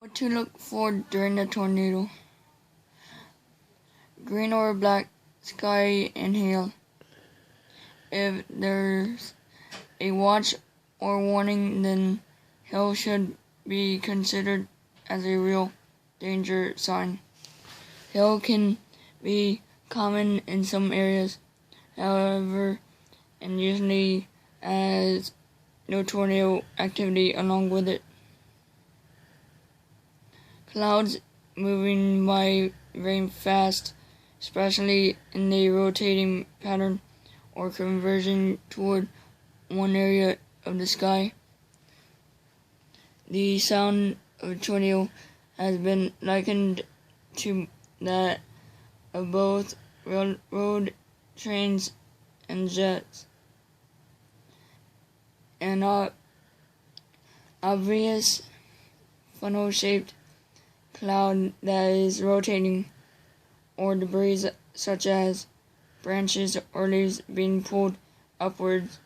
What to look for during a tornado. Green or black sky and hail. If there's a watch or warning, then hail should be considered as a real danger sign. Hail can be common in some areas, however, and usually has no tornado activity along with it. Clouds moving by very fast, especially in a rotating pattern or converging toward one area of the sky. The sound of a tornado has been likened to that of both railroad trains and jets. An obvious funnel-shaped cloud that is rotating, or debris such as branches or leaves being pulled upwards